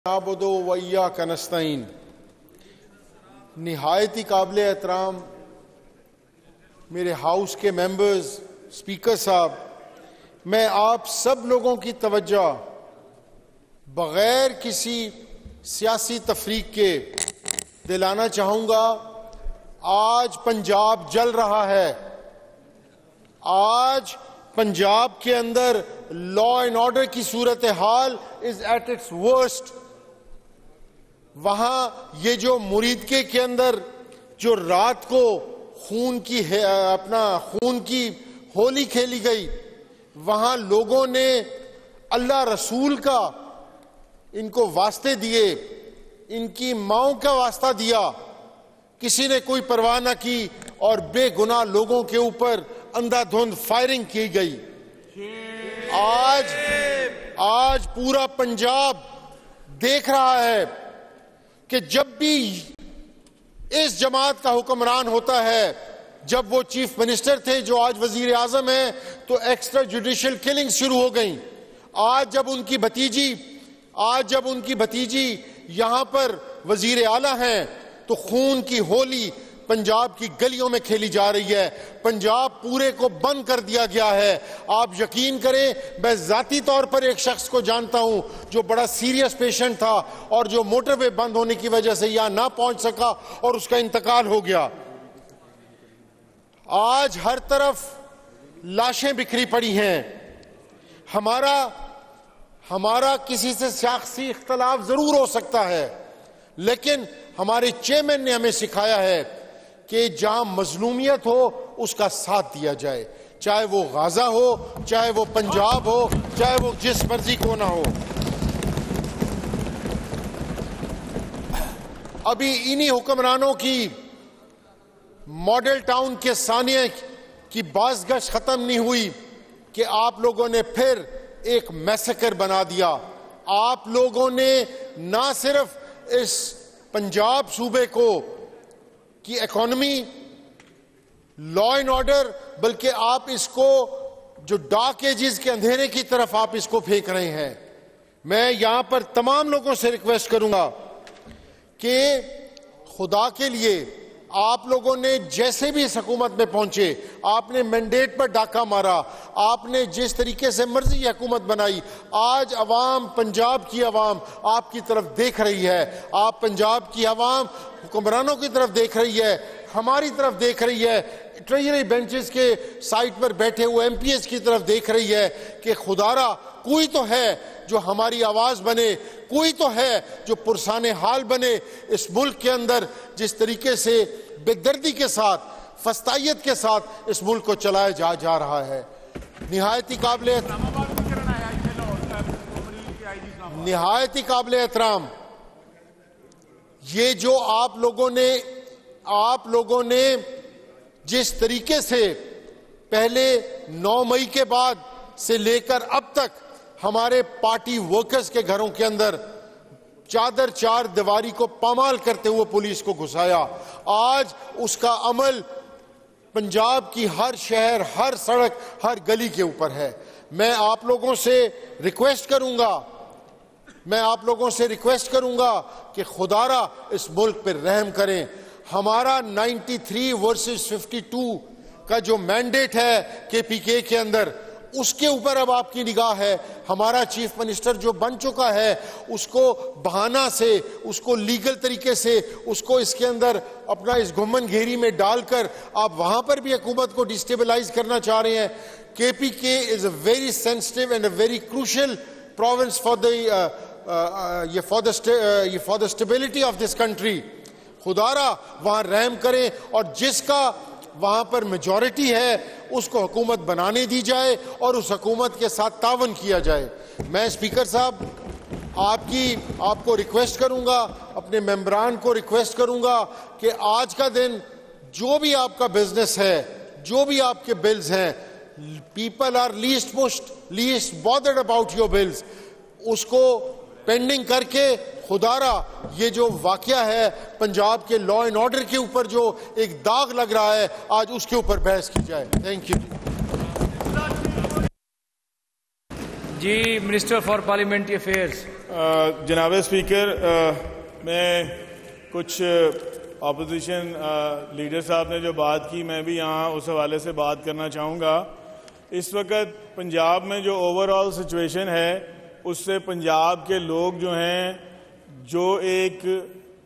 नाबुदु व इय्याका नस्तईन। निहायती काबिल एहतराम मेरे हाउस के मेंबर्स, स्पीकर साहब, मैं आप सब लोगों की तवज्जो बगैर किसी सियासी तफरीक के दिलाना चाहूँगा। आज पंजाब जल रहा है। आज पंजाब के अंदर लॉ एंड ऑर्डर की सूरत हाल इज एट इट्स वर्स्ट। वहां ये जो मुरीदके के अंदर जो रात को खून की होली खेली गई, वहां लोगों ने अल्लाह रसूल का इनको वास्ते दिए, इनकी माओं का वास्ता दिया, किसी ने कोई परवाह न की और बेगुनाह लोगों के ऊपर अंधाधुंध फायरिंग की गई। आज पूरा पंजाब देख रहा है कि जब भी इस जमात का हुक्मरान होता है, जब वो चीफ मिनिस्टर थे जो आज वजीर आजम है, तो एक्स्ट्रा जुडिशियल किलिंग शुरू हो गई। आज जब उनकी भतीजी यहां पर वजीर आला हैं, तो खून की होली पंजाब की गलियों में खेली जा रही है। पंजाब पूरे को बंद कर दिया गया है। आप यकीन करें, मैं जाती तौर पर एक शख्स को जानता हूं जो बड़ा सीरियस पेशेंट था और जो मोटरवे बंद होने की वजह से यहां ना पहुंच सका और उसका इंतकाल हो गया। आज हर तरफ लाशें बिखरी पड़ी हैं। हमारा किसी से सियासी इख्तलाफ जरूर हो सकता है, लेकिन हमारे चेयरमैन ने हमें सिखाया है कि जहां मजलूमियत हो उसका साथ दिया जाए, चाहे वो गाजा हो, चाहे वो पंजाब हो, चाहे वो जिस मर्जी को ना हो। अभी इन्हीं हुक्मरानों की मॉडल टाउन के सानिया की बाज़गश्त खत्म नहीं हुई कि आप लोगों ने फिर एक मैसेकर बना दिया। आप लोगों ने ना सिर्फ इस पंजाब सूबे को की इकोनॉमी, लॉ एंड ऑर्डर, बल्कि आप इसको जो डार्क एजेस के अंधेरे की तरफ आप इसको फेंक रहे हैं। मैं यहां पर तमाम लोगों से रिक्वेस्ट करूंगा कि खुदा के लिए आप लोगों ने जैसे भी इस हुकूमत में पहुंचे, आपने मैंडेट पर डाका मारा, आपने जिस तरीके से मर्जी हुकूमत बनाई, आज अवाम, पंजाब की अवाम आपकी तरफ देख रही है। आप पंजाब की अवाम हुक्मरानों की तरफ देख रही है, हमारी तरफ देख रही है, ट्रेजरी बेंचेस के साइड पर बैठे हुए एमपीएस की तरफ देख रही है कि खुदारा कोई तो है जो हमारी आवाज बने, कोई तो है जो पुरसाने हाल बने इस मुल्क के अंदर। जिस तरीके से बेदर्दी के साथ, फस्तायत के साथ इस मुल्क को चलाया जा रहा है, निहायती काबिल एहतराम। ये जो आप लोगों ने जिस तरीके से पहले 9 मई के बाद से लेकर अब तक हमारे पार्टी वर्कर्स के घरों के अंदर चादर चार दीवारी को पामाल करते हुए पुलिस को घुसाया, आज उसका अमल पंजाब की हर शहर, हर सड़क, हर गली के ऊपर है। मैं आप लोगों से रिक्वेस्ट करूंगा कि खुदारा इस मुल्क पर रहम करें। हमारा 93 वर्सेस 52 का जो मैंडेट है केपीके के अंदर, उसके ऊपर अब आपकी निगाह है। हमारा चीफ मिनिस्टर जो बन चुका है, उसको बहाना से, उसको लीगल तरीके से, उसको इसके अंदर अपना इस घुमन घेरी में डालकर आप वहां पर भी हुकूमत को डिस्टेबलाइज करना चाह रहे हैं। KPK is a very sensitive and a very crucial province for the stability of this country. खुदारा वहां रहम करें और जिसका वहां पर मेजॉरिटी है उसको हुकूमत बनाने दी जाए और उस हुकूमत के साथ तावन किया जाए। मैं स्पीकर साहब आपको रिक्वेस्ट करूंगा, अपने मेंबरान को रिक्वेस्ट करूंगा कि आज का दिन जो भी आपका बिजनेस है, जो भी आपके बिल्स हैं, people are least bothered about your bills, उसको पेंडिंग करके खुदारा ये जो वाकया है पंजाब के लॉ एंड ऑर्डर के ऊपर जो एक दाग लग रहा है, आज उसके ऊपर बहस की जाए। Thank you. जी, मिनिस्टर फॉर पार्लियामेंट्री अफेयर्स। जनाब स्पीकर, मैं कुछ अपोजिशन लीडर साहब ने जो बात की, मैं भी यहाँ उस हवाले से बात करना चाहूँगा। इस वक्त पंजाब में जो ओवरऑल सिचुएशन है, उससे पंजाब के लोग जो हैं, जो एक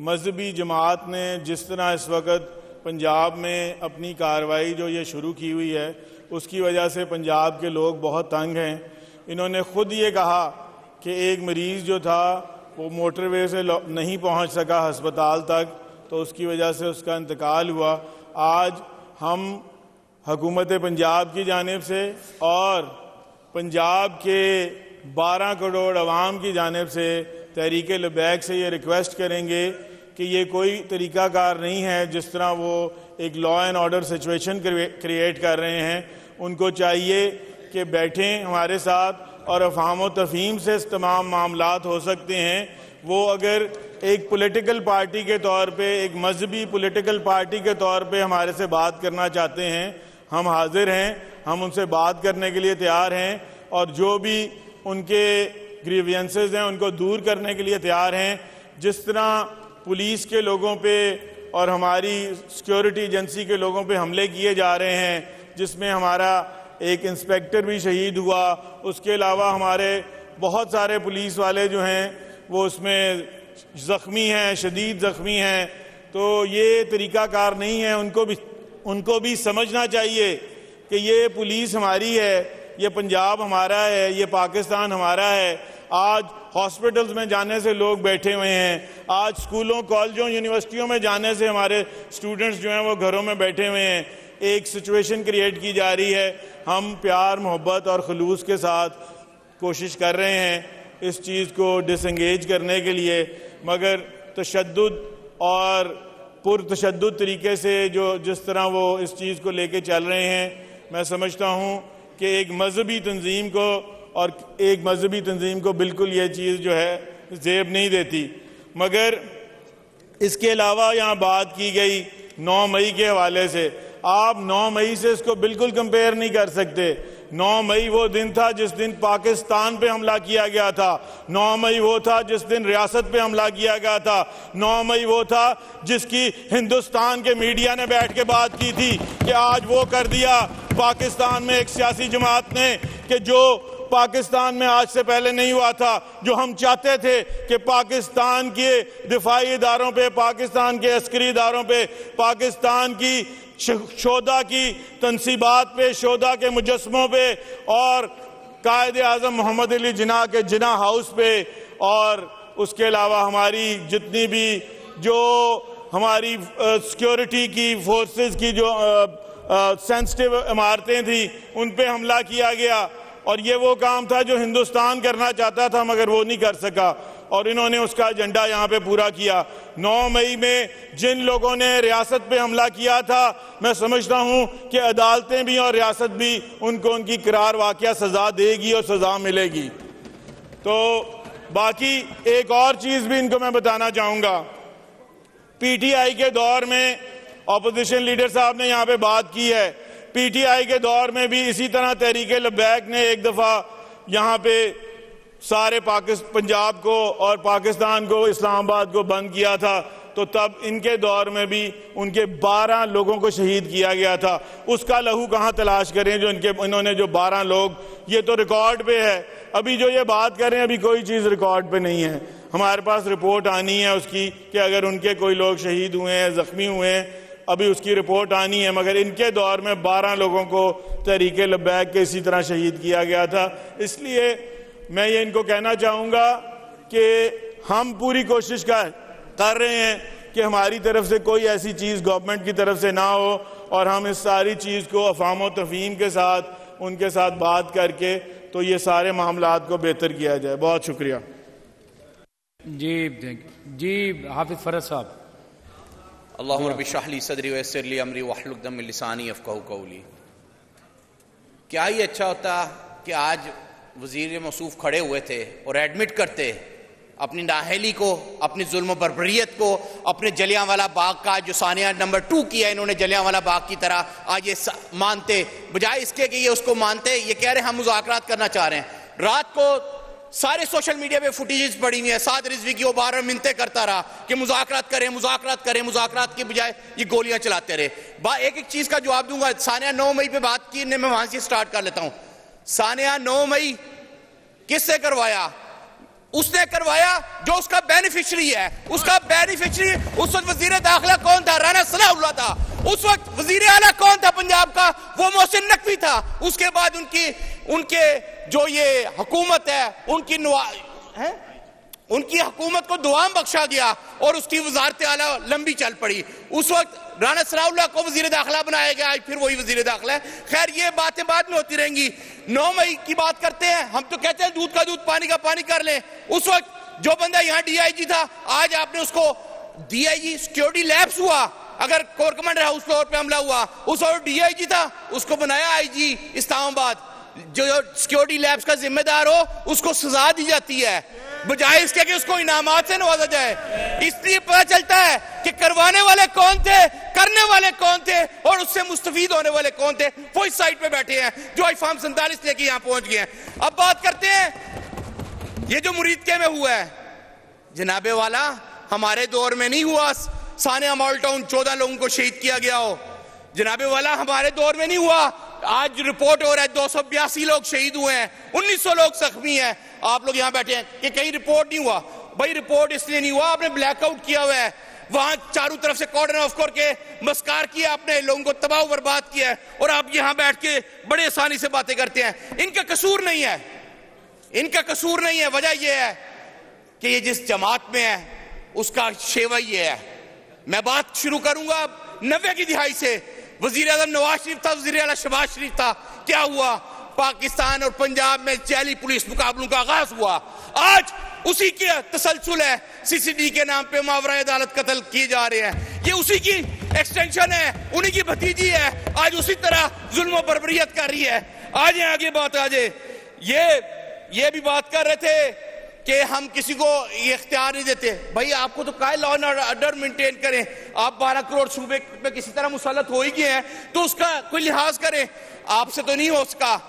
मजहबी जमात ने जिस तरह इस वक्त पंजाब में अपनी कार्रवाई जो ये शुरू की हुई है, उसकी वजह से पंजाब के लोग बहुत तंग हैं। इन्होंने ख़ुद ये कहा कि एक मरीज़ जो था वो मोटरवे से नहीं पहुंच सका हस्पताल तक, तो उसकी वजह से उसका इंतकाल हुआ। आज हम हुकूमत पंजाब की जानिब से और पंजाब के 12 करोड़ अवाम की जानिब से तहरीक लबैक से ये रिक्वेस्ट करेंगे कि ये कोई तरीक़ाकार नहीं है जिस तरह वो एक law and order situation create कर रहे हैं। उनको चाहिए कि बैठें हमारे साथ और अफ़हाम व तफ़हीम से तमाम मामलात हो सकते हैं। वो अगर एक पॉलिटिकल पार्टी के तौर पे, एक मजहबी पॉलिटिकल पार्टी के तौर पे हमारे से बात करना चाहते हैं, हम हाजिर हैं, हम उनसे बात करने के लिए तैयार हैं और जो भी उनके ग्रीवियंसेस हैं उनको दूर करने के लिए तैयार हैं। जिस तरह पुलिस के लोगों पे और हमारी सिक्योरिटी एजेंसी के लोगों पे हमले किए जा रहे हैं, जिसमें हमारा एक इंस्पेक्टर भी शहीद हुआ, उसके अलावा हमारे बहुत सारे पुलिस वाले जो हैं वो उसमें ज़ख्मी हैं, शदीद ज़ख्मी हैं। तो ये तरीक़ाकार नहीं है। उनको भी समझना चाहिए कि ये पुलिस हमारी है, ये पंजाब हमारा है, ये पाकिस्तान हमारा है। आज हॉस्पिटल्स में जाने से लोग बैठे हुए हैं, आज स्कूलों, कॉलेजों, यूनिवर्सिटियों में जाने से हमारे स्टूडेंट्स जो हैं वो घरों में बैठे हुए हैं। एक सिचुएशन क्रिएट की जा रही है। हम प्यार, मोहब्बत और खलूस के साथ कोशिश कर रहे हैं इस चीज़ को डिसंगेज करने के लिए, मगर तशद्दुद और पुरतशद्दुद तरीके से जिस तरह वो इस चीज़ को लेके चल रहे हैं, मैं समझता हूँ कि एक मजहबी तंजीम को बिल्कुल ये चीज़ जो है जेब नहीं देती। मगर इसके अलावा यहाँ बात की गई 9 मई के हवाले से। आप 9 मई से इसको बिल्कुल कंपेयर नहीं कर सकते। 9 मई वो दिन था जिस दिन पाकिस्तान पे हमला किया गया था। 9 मई वो था जिस दिन रियासत पे हमला किया गया था। 9 मई वो था जिसकी हिंदुस्तान के मीडिया ने बैठ के बात की थी कि आज वो कर दिया पाकिस्तान में एक सियासी जमात ने कि जो पाकिस्तान में आज से पहले नहीं हुआ था। जो हम चाहते थे कि पाकिस्तान के दिफाई इदारों पे, पाकिस्तान के अस्करी इदारों पे, पाकिस्तान की शोधा की तनसीबात पे, शोधा के मुजस्मों पे और कायद आज़म मोहम्मद अली जिन्ना के जिन्ना हाउस पे, और उसके अलावा हमारी जितनी भी जो हमारी सिक्योरिटी की फोर्सेस की जो सेंसिटिव इमारतें थी उन पे हमला किया गया। और ये वो काम था जो हिंदुस्तान करना चाहता था मगर वो नहीं कर सका, और इन्होंने उसका एजेंडा यहाँ पे पूरा किया। 9 मई में जिन लोगों ने रियासत पे हमला किया था, मैं समझता हूँ कि अदालतें भी और रियासत भी उनको उनकी करार वाक़या सज़ा देगी और सज़ा मिलेगी। तो बाकी एक और चीज़ भी इनको मैं बताना चाहूँगा। PTI के दौर में अपोजिशन लीडर साहब ने यहाँ पे बात की है। PTI के दौर में भी इसी तरह तहरीक लबैक ने एक दफ़ा यहाँ पे सारे पंजाब को और पाकिस्तान को, इस्लामाबाद को बंद किया था, तो तब इनके दौर में भी उनके 12 लोगों को शहीद किया गया था। उसका लहू कहाँ तलाश करें जो इन्होंने जो 12 लोग, ये तो रिकॉर्ड पे है। अभी जो ये बात कर रहे हैं, अभी कोई चीज़ रिकॉर्ड पे नहीं है। हमारे पास रिपोर्ट आनी है उसकी कि अगर उनके कोई लोग शहीद हुए हैं, ज़ख्मी हुए हैं, अभी उसकी रिपोर्ट आनी है। मगर इनके दौर में 12 लोगों को तहरीक लबैक के इसी तरह शहीद किया गया था। इसलिए मैं ये इनको कहना चाहूँगा कि हम पूरी कोशिश कर रहे हैं कि हमारी तरफ से कोई ऐसी चीज़ गवर्नमेंट की तरफ से ना हो, और हम इस सारी चीज़ को अफ़हाम व तफ़हीम के साथ उनके साथ बात करके तो ये सारे मामलात को बेहतर किया जाए। बहुत शुक्रिया। जी हाफिज फरज साहब। अल्लाहुम्मा रब्बि इश्रह ली सदरी व यस्सिर ली अमरी वहलुल उक़दतम मिन लिसानी यफ़क़हू क़ौली। क्या ही अच्छा होता कि आज वज़ीर मौसूफ खड़े हुए थे और एडमिट करते अपनी नाअहली को, अपनी जुल्म बर्बरियत को, अपने जलियांवाला बाग का जो सानिया नंबर 2 किया इन्होंने जलियांवाला बाग की तरह, आज ये मानते, बजाय इसके कि ये उसको मानते, ये कह रहे हैं हम मुज़ाकरात करना चाह रहे हैं। रात को सारे सोशल मीडिया पे फुटेजेस पड़ी हुई है, साद रिजवी की वो बार मिन्नतें करता रहा कि मुज़ाकरात करें, मुज़ाकरात करें, मुज़ाकरात के बजाय ये गोलियां चलाते रहे। एक एक चीज का जवाब दूंगा। सानिया 9 मई पे बात की, मैं वहां से स्टार्ट कर लेता हूं। सानिया 9 मई किससे करवाया? उसने करवाया जो उसका बेनिफिशियरी है। उसका बेनिफिशियरी उस वक्त वजीर दाखिला कौन था? राना सनाउल्लाह था। उस वक्त वजीर आला कौन था पंजाब का? वो मोहसिन नकवी था। उसके बाद उनके जो ये हुकूमत है उनकी हुकूमत को दुआम बख्शा गया और उसकी वजारत आला लंबी चल पड़ी। उस वक्त राना सनाउल्लाह को वजीर दाखिला बनाया गया, आज फिर वही वजीर दाखिला है। खैर ये बातें बाद में होती रहेंगी। 9 मई की बात करते हैं। हम तो कहते हैं दूध का दूध पानी का पानी कर लें। उस वक्त जो बंदा यहाँ DIG था, आज आपने उसको DIG सिक्योरिटी लैब्स हुआ, अगर कोर कमांडर हाउस फ्लोर पे हमला हुआ, उस वक्त DIG था, उसको बनाया IG इस्लामाबाद। जो सिक्योरिटी लैब्स का जिम्मेदार हो उसको सजा दी जाती है बजाय इसके कि उसको इनामात से नवाजा जाए। इसलिए पता चलता है कि करवाने वाले कौन थे, करने वाले कौन थे और उससे मुस्तफीद होने वाले कौन थे। वो इस साइड पे बैठे हैं जो फॉर्म 47 लेके यहां पहुंच गए हैं। अब बात करते हैं ये जो मुरीदके में हुआ है, जनाबे वाला हमारे दौर में नहीं हुआ। सानिया मॉडल टाउन 14 लोगों को शहीद किया गया हो, जनाबे वाला हमारे दौर में नहीं हुआ। आज रिपोर्ट हो रहा है 282 लोग शहीद हुए हैं, 1900 लोग जख्मी हैं। आप लोग यहां बैठे हैं कि कहीं रिपोर्ट नहीं हुआ। भाई रिपोर्ट इसलिए नहीं हुआ, आपने ब्लैकआउट किया हुआ है। वहां चारों तरफ से कॉर्डन ऑफ करके मस्कार किया, आपने लोगों को तबाह बर्बाद किया है और आप यहां बैठ के बड़े आसानी से बातें करते हैं। इनका कसूर नहीं है, इनका कसूर नहीं है। वजह यह है कि ये जिस जमात में है उसका शेवा ये है। मैं बात शुरू करूंगा 90 की दिहाई से। वजीर आजम नवाज शरीफ था, वजीर आला शहबाज शरीफ था। क्या हुआ? पाकिस्तान और पंजाब में जैली पुलिस मुकाबलों का आगाज हुआ। आज उसी के तसलसल है, CCD के नाम पे मावरा अदालत कत्ल किए जा रहे हैं। ये उसी की एक्सटेंशन है, उन्हीं की भतीजी है, आज उसी तरह जुल्म और बर्बरियत कर रही है। आज आगे बात आ जाए। ये भी बात कर रहे थे कि हम किसी को ये इख्तियार नहीं देते। भाई आपको तो क्या लॉ एंड ऑर्डर मेंटेन करें। आप 12 करोड़ सूबे पे किसी तरह मुसल्लत हो ही गए हैं तो उसका कोई लिहाज करें। आपसे तो नहीं हो सका।